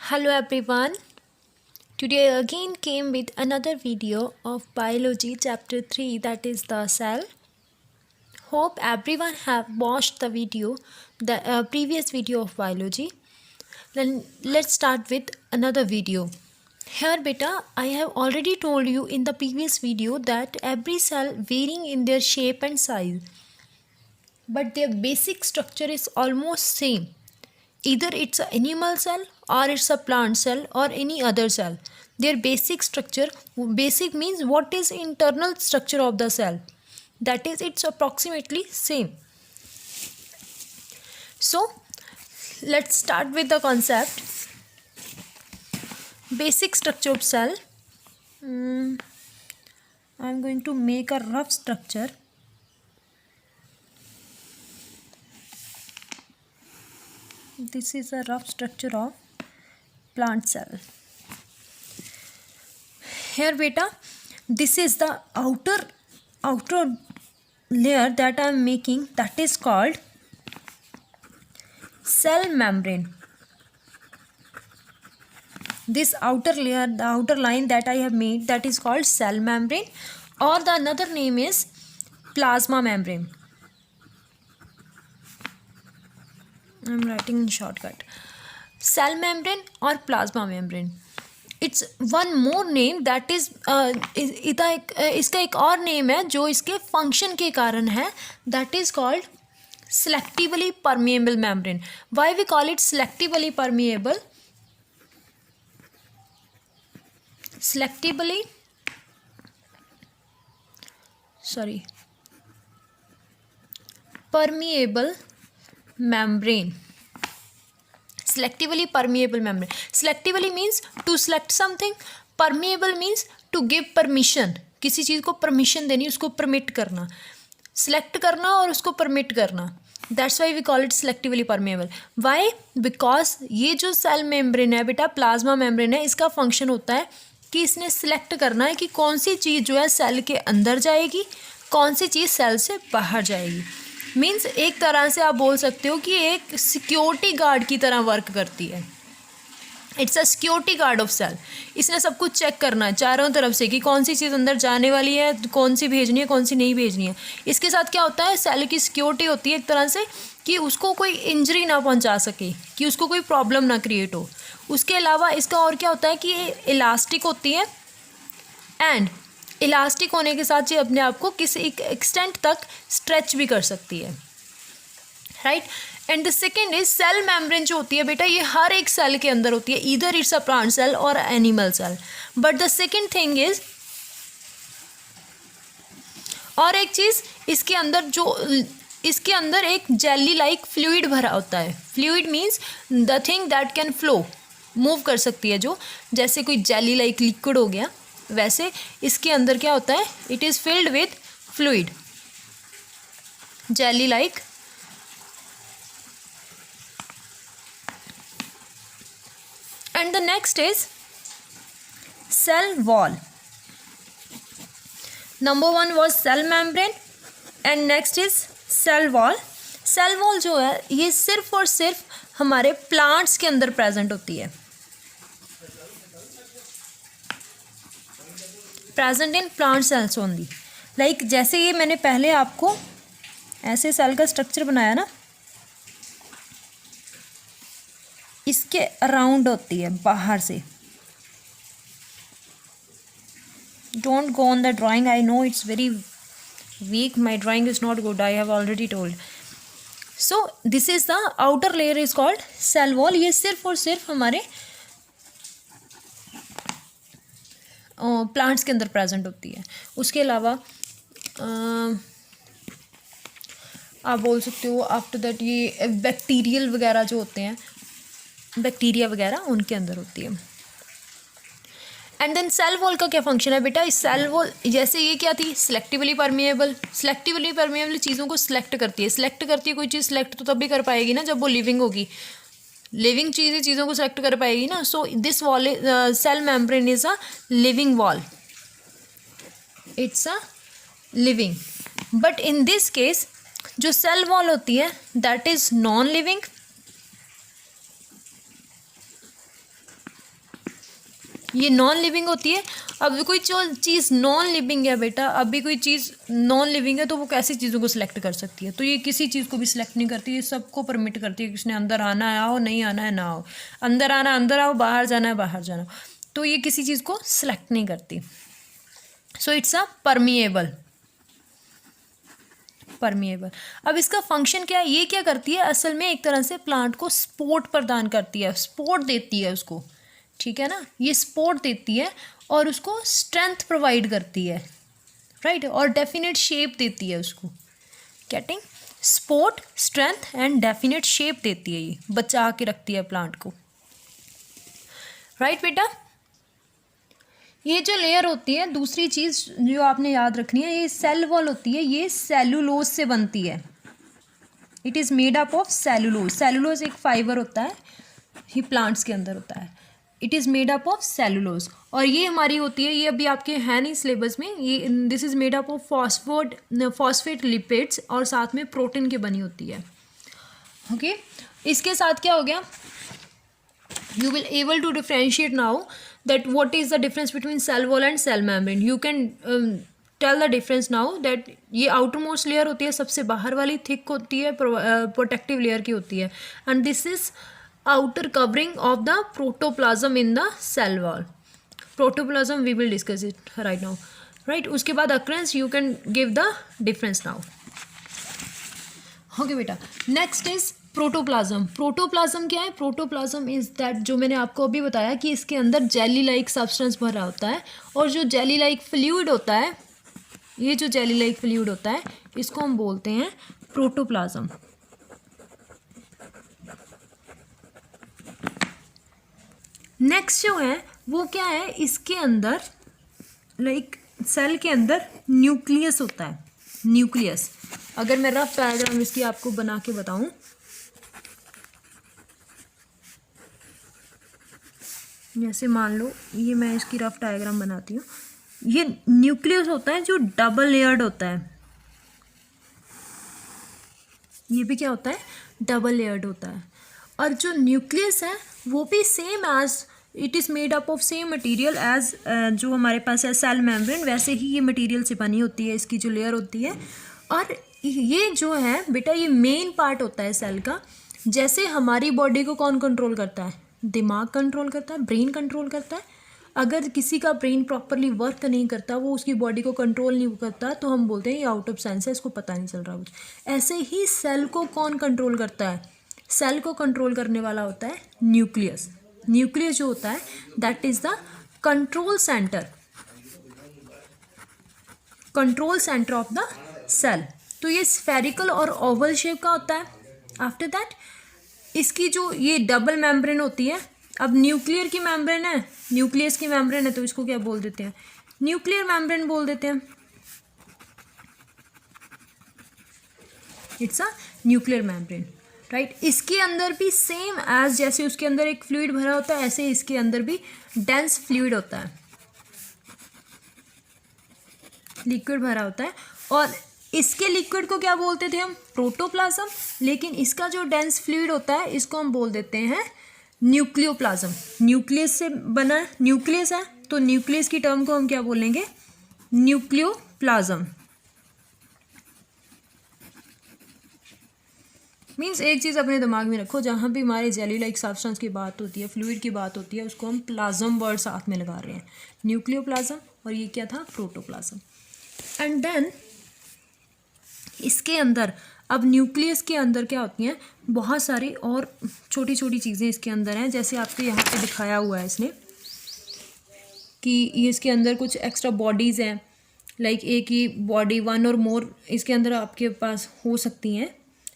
Hello everyone. Today I again came with another video of biology chapter 3, that is the cell. Hope everyone have watched the previous video of biology. Then let's start with another video. Here beta, I have already told you in the previous video that every cell varying in their shape and size, but their basic structure is almost same. Either it's an animal cell or it's a plant cell or any other cell. Their basic structure, basic means what is internal structure of the cell, that is it's approximately same. So let's start with the concept. Basic structure of cell. I'm going to make a rough structure. This is a rough structure of plant cell. Here beta, this is the outer layer that I am making, that is called cell membrane. This outer layer, the outer line that I have made, that is called cell membrane, or the another name is plasma membrane. I am writing in shortcut. Cell membrane or plasma membrane. It's one more name, that is इसका एक और name है जो इसके function के कारण है, that is called selectively permeable membrane. Why we call it selectively permeable? Permeable membrane. Selectively permeable membrane. Selectively means to select something. Permeable means to give permission. किसी चीज़ को permission देनी, उसको permit करना, select करना और उसको permit करना. That's why we call it selectively permeable. Why? Because ये जो cell membrane है बेटा, plasma membrane है, इसका function होता है कि इसने select करना है कि कौन सी चीज़ जो है cell के अंदर जाएगी, कौन सी चीज़ cell से बाहर जाएगी. मीन्स एक तरह से आप बोल सकते हो कि एक सिक्योरिटी गार्ड की तरह वर्क करती है. It's a security guard of cell. इसने सब कुछ चेक करना है चारों तरफ से कि कौन सी चीज़ अंदर जाने वाली है, कौन सी भेजनी है, कौन सी नहीं भेजनी है. इसके साथ क्या होता है, सेल की सिक्योरिटी होती है एक तरह से कि उसको कोई इंजरी ना पहुंचा सके, कि उसको कोई प्रॉब्लम ना क्रिएट हो. उसके अलावा इसका और क्या होता है कि ये इलास्टिक होती है, एंड इलास्टिक होने के साथ ये अपने आप को किसी एक एक्सटेंट तक स्ट्रेच भी कर सकती है, right. And the second is cell membrane जो होती है बेटा, ये हर एक सेल के अंदर होती है, either it's a plant cell और animal cell. But the second thing is, और एक चीज़ इसके अंदर इसके अंदर एक जेली लाइक फ्लूइड भरा होता है. Fluid means the thing that can flow, move कर सकती है, जो जैसे कोई जेली लाइक लिक्विड हो गया, वैसे इसके अंदर क्या होता है, it is filled with fluid, jelly like. And the next is cell wall. Number 1 was cell membrane and next is cell wall. Cell wall जो है ये सिर्फ और सिर्फ हमारे प्लांट्स के अंदर प्रेजेंट होती है, present in plant cells only. Like जैसे ये मैंने पहले आपको ऐसे सेल का स्ट्रक्चर बनाया ना, इसके अराउंड होती है बाहर से. Don't go on the drawing, I know it's very weak, my drawing is not good, I have already told. So this is the outer layer is called cell wall. ये सिर्फ और सिर्फ हमारे प्लांट्स के अंदर प्रेजेंट होती है. उसके अलावा आप बोल सकते हो आफ्टर दैट ये बैक्टीरियल वगैरह जो होते हैं, बैक्टीरिया वगैरह उनके अंदर होती है. एंड देन सेल वॉल का क्या फंक्शन है बेटा, इस सेल वॉल जैसे ये क्या थी, सिलेक्टिवली परमिएबल. सिलेक्टिवली परमिएबल चीज़ों को सिलेक्ट करती है. सिलेक्ट करती है कोई चीज़, सिलेक्ट तो तब भी कर पाएगी ना जब वो लिविंग होगी. लिविंग चीज़ों को सेलेक्ट कर पाएगी ना. So this wall, cell membrane is a living wall, it's a living. But in this case जो सेल वॉल होती है दैट इज नॉन लिविंग. ये नॉन लिविंग होती है। अब कोई जो चीज़ नॉन लिविंग है बेटा, अभी कोई चीज़ नॉन लिविंग है तो वो कैसी चीज़ों को सिलेक्ट कर सकती है? तो ये किसी चीज़ को भी सिलेक्ट नहीं करती, ये सबको परमिट करती है। किसने अंदर आना है आओ, नहीं आना है ना आओ, अंदर आना है अंदर आओ, बाहर जाना है बाहर जाना। तो ये किसी चीज़ को सिलेक्ट नहीं करती। So it's a permeable. अब इसका फंक्शन क्या है? ये क्या करती है असल में? एक तरह से प्लांट को सपोर्ट प्रदान करती है, सपोर्ट देती है उसको, ठीक है ना। ये सपोर्ट देती है और उसको स्ट्रेंथ प्रोवाइड करती है, राइट, और डेफिनेट शेप देती है उसको। Getting? Support, strength and definite shape देती है, ये बचा के रखती है प्लांट को, राइट बेटा। ये जो लेयर होती है, दूसरी चीज़ जो आपने याद रखनी है, ये सेल वॉल होती है, ये सेलुलोज से बनती है। It is made up of cellulose. Cellulose एक फाइबर होता है, ये प्लांट्स के अंदर होता है। It is made up of cellulose. और ये हमारी होती है, ये अभी आपके है नहीं सिलेबस में, ये this is made up of phosphate lipids और साथ में प्रोटीन की बनी होती है। ओके, इसके साथ क्या हो गया? You will able to differentiate now that what is the difference between cell wall and cell membrane. You can tell the difference now that ये outermost layer होती है, सबसे बाहर वाली thick होती है, protective layer की होती है, and this is outer covering of the protoplasm in the cell wall. Protoplasm we will discuss it right now, right. उसके बाद occurrence you can give the difference now. Okay बेटा, next is protoplasm. Protoplasm क्या है? Protoplasm is that, जो मैंने आपको अभी बताया कि इसके अंदर जेली लाइक सब्सटेंस भरा होता है, और जो जेली लाइक फ्लूइड होता है, ये जो जेली लाइक फ्लूइड होता है, इसको हम बोलते हैं प्रोटोप्लाज्म। नेक्स्ट जो है वो क्या है? इसके अंदर लाइक सेल के अंदर न्यूक्लियस होता है, न्यूक्लियस। अगर मैं रफ डायग्राम इसकी आपको बना के बताऊं, जैसे मान लो ये मैं इसकी रफ डायग्राम बनाती हूँ, ये न्यूक्लियस होता है जो डबल लेयर्ड होता है। ये भी क्या होता है? डबल लेयर्ड होता है। और जो न्यूक्लियस है वो भी same as it is made up of same material as जो हमारे पास है सेल मेम्ब्रेन, वैसे ही ये मटेरियल से बनी होती है, इसकी जो लेयर होती है। और ये जो है बेटा, ये मेन पार्ट होता है सेल का। जैसे हमारी बॉडी को कौन कंट्रोल करता है? दिमाग कंट्रोल करता है, ब्रेन कंट्रोल करता है। अगर किसी का ब्रेन प्रॉपरली वर्क नहीं करता, वो उसकी बॉडी को कंट्रोल नहीं करता, तो हम बोलते हैं ये आउट ऑफ सेंस है, इसको पता नहीं चल रहा कुछ। ऐसे ही सेल को कौन कंट्रोल करता है? सेल को कंट्रोल करने वाला होता है न्यूक्लियस। न्यूक्लियस जो होता है that is the control centre, control centre of the cell. तो ये स्फेरिकल और ओवल शेप का होता है। आफ्टर दैट इसकी जो ये डबल मेम्ब्रेन होती है, अब न्यूक्लियर की मेम्ब्रेन है, न्यूक्लियस की मेम्ब्रेन है, तो इसको क्या बोल देते हैं? न्यूक्लियर मेम्ब्रेन बोल देते हैं। It's a nuclear membrane, right. इसके अंदर भी सेम एज जैसे उसके अंदर एक फ्लूइड भरा होता है, ऐसे इसके अंदर भी डेंस फ्लूइड होता है, लिक्विड भरा होता है। और इसके लिक्विड को क्या बोलते थे हम? प्रोटोप्लाज्म। लेकिन इसका जो डेंस फ्लूइड होता है, इसको हम बोल देते हैं न्यूक्लियोप्लाज्म। न्यूक्लियस से बना न्यूक्लियस है, तो न्यूक्लियस की टर्म को हम क्या बोलेंगे? न्यूक्लियोप्लाज्म। मीन्स एक चीज़ अपने दिमाग में रखो, जहाँ भी हमारे जेली लाइक सब्सटेंस की बात होती है, फ्लूइड की बात होती है, उसको हम प्लाज्म वर्ड साथ में लगा रहे हैं, न्यूक्लियोप्लाज्म। और ये क्या था? प्रोटोप्लाज्म। एंड देन इसके अंदर, अब न्यूक्लियस के अंदर क्या होती हैं? बहुत सारी और छोटी छोटी चीज़ें इसके अंदर हैं। जैसे आपको यहाँ पे दिखाया हुआ है इसने कि ये इसके अंदर कुछ एक्स्ट्रा बॉडीज़ हैं, लाइक एक ही बॉडी, वन और मोर इसके अंदर आपके पास हो सकती हैं,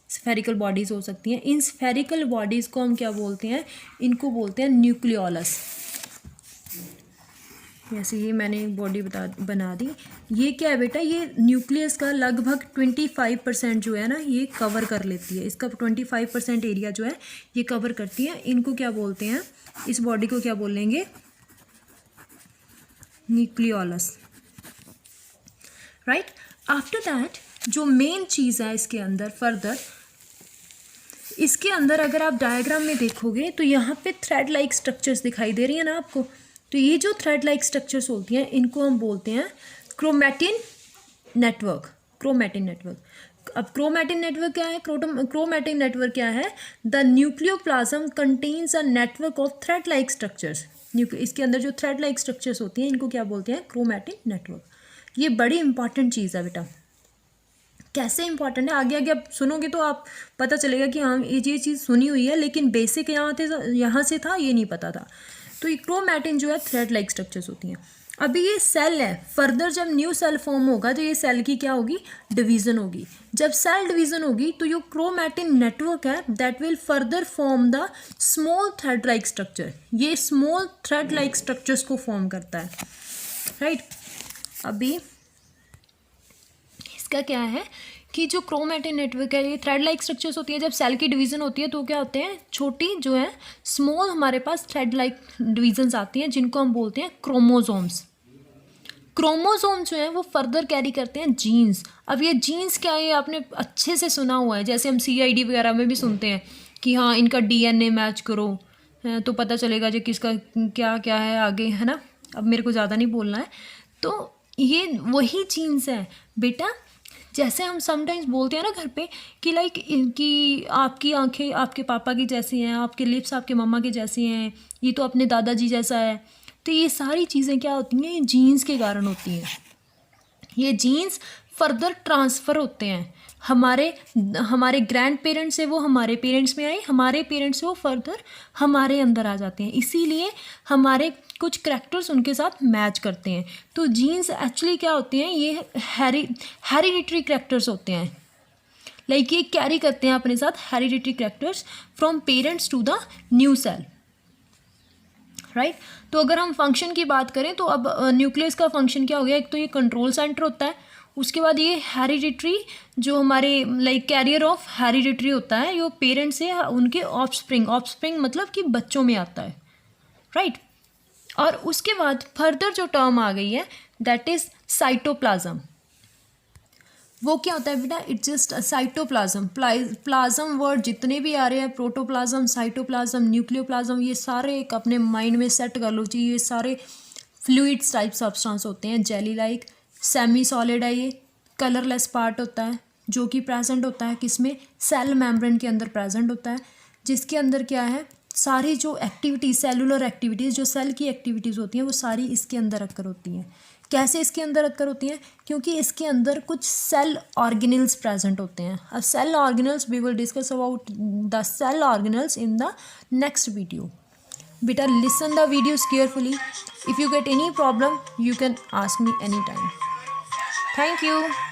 स्फेरिकल बॉडीज़ हो सकती हैं। इन स्फेरिकल बॉडीज़ को हम क्या बोलते हैं? इनको बोलते हैं न्यूक्लियोलस। जैसे ये मैंने एक बॉडी बना दी, ये क्या है बेटा? ये न्यूक्लियस का लगभग 25% जो है ना, ये कवर कर लेती है। इसका 25% एरिया जो है ये कवर करती है। इनको क्या बोलते हैं? इस बॉडी को क्या बोलेंगे? Nucleolus, right. आफ्टर दैट जो मेन चीज़ है इसके अंदर फर्दर, इसके अंदर अगर आप डायग्राम में देखोगे तो यहाँ पे थ्रेड लाइक स्ट्रक्चर्स दिखाई दे रही है ना आपको, तो ये जो थ्रेड लाइक स्ट्रक्चर्स होती हैं इनको हम बोलते हैं क्रोमैटिन नेटवर्क। Chromatin network. अब क्रोमैटिन नेटवर्क क्या है? क्रोमैटिन नेटवर्क क्या है? The nucleoplasm contains a network of thread like structures. इसके अंदर जो थ्रेड लाइक स्ट्रक्चर्स होती हैं इनको क्या बोलते हैं? Chromatin network. ये बड़ी इंपॉर्टेंट चीज़ है बेटा। कैसे इंपॉर्टेंट है आगे आगे आप सुनोगे तो आप पता चलेगा कि हाँ ये चीज़ सुनी हुई है लेकिन बेसिक यहाँ से था, ये नहीं पता था। तो ये क्रोमैटिन जो है थ्रेड लाइक स्ट्रक्चर्स होती हैं। अभी ये सेल है, फर्दर जब न्यू सेल फॉर्म होगा तो ये सेल की क्या होगी? डिवीज़न होगी। जब सेल डिवीज़न होगी तो ये क्रोमैटिन नेटवर्क है that will further form the small thread like structure. ये स्मॉल थ्रेड लाइक स्ट्रक्चर्स को फॉर्म करता है, राइट। अभी इसका क्या है कि जो क्रोमैटिन नेटवर्क है ये थ्रेड लाइक स्ट्रक्चर्स होती है। जब सेल की डिवीज़न होती है तो क्या होते हैं? छोटी जो है स्मॉल हमारे पास थ्रेड लाइक डिवीजन्स आती हैं जिनको हम बोलते हैं क्रोमोसोम्स। क्रोमोसोम्स जो है वो फर्दर कैरी करते हैं जीन्स। अब ये जीन्स क्या है? आपने अच्छे से सुना हुआ है, जैसे हम CID वगैरह में भी सुनते हैं कि हाँ इनका DNA मैच करो तो पता चलेगा जो किसका क्या क्या है आगे, है ना। अब मेरे को ज़्यादा नहीं बोलना है। तो ये वही जीन्स है बेटा। जैसे हम समटाइम्स बोलते हैं ना घर पे कि लाइक कि आपकी आंखें आपके पापा की जैसी हैं, आपके लिप्स आपके मम्मा के जैसी हैं, ये तो अपने दादाजी जैसा है। तो ये सारी चीज़ें क्या होती हैं? ये जीन्स के कारण होती हैं। ये जीन्स फर्दर ट्रांसफ़र होते हैं हमारे ग्रैंड पेरेंट्स से, वो हमारे पेरेंट्स में आए, हमारे पेरेंट्स से वो फर्दर हमारे अंदर आ जाते हैं। इसीलिए हमारे कुछ करैक्टर्स उनके साथ मैच करते हैं। तो जीन्स एक्चुअली क्या होते हैं? ये हेरिडिटरी करैक्टर्स होते हैं। लाइक ये कैरी करते हैं अपने साथ hereditary characters from parents to the new cell, right. तो अगर हम फंक्शन की बात करें तो अब न्यूक्लियस का फंक्शन क्या हो गया? एक तो ये कंट्रोल सेंटर होता है, उसके बाद ये हेरिडिटरी जो हमारे लाइक कैरियर ऑफ हेरिडिटरी होता है, जो पेरेंट्स से उनके ऑफस्प्रिंग मतलब कि बच्चों में आता है, राइट। और उसके बाद फर्दर जो टर्म आ गई है दैट इज साइटोप्लाज्म। वो क्या होता है बेटा? It's just cytoplasm. Plasm word जितने भी आ रहे हैं, प्रोटोप्लाज्म, साइटोप्लाज्म, न्यूक्लियोप्लाज्म, ये सारे एक अपने माइंड में सेट कर लो जी। ये सारे फ्लूइड्स टाइप सब्सटेंस होते हैं, जेली लाइक। सेमी सॉलिड है, ये कलरलेस पार्ट होता है जो कि प्रेजेंट होता है किसमें? सेल मेम्ब्रेन के अंदर प्रेजेंट होता है, जिसके अंदर क्या है? सारी जो एक्टिविटीज़, सेलुलर एक्टिविटीज़, जो सेल की एक्टिविटीज़ होती हैं वो सारी इसके अंदर अक्कर होती हैं। कैसे इसके अंदर अक्कर होती हैं? क्योंकि इसके अंदर कुछ सेल ऑर्गेनल्स प्रेजेंट होते हैं। अब cell organelles we will discuss about the cell organelles in the next video. बेटा listen the videos carefully. If you get any problem you can ask me anytime. Thank you.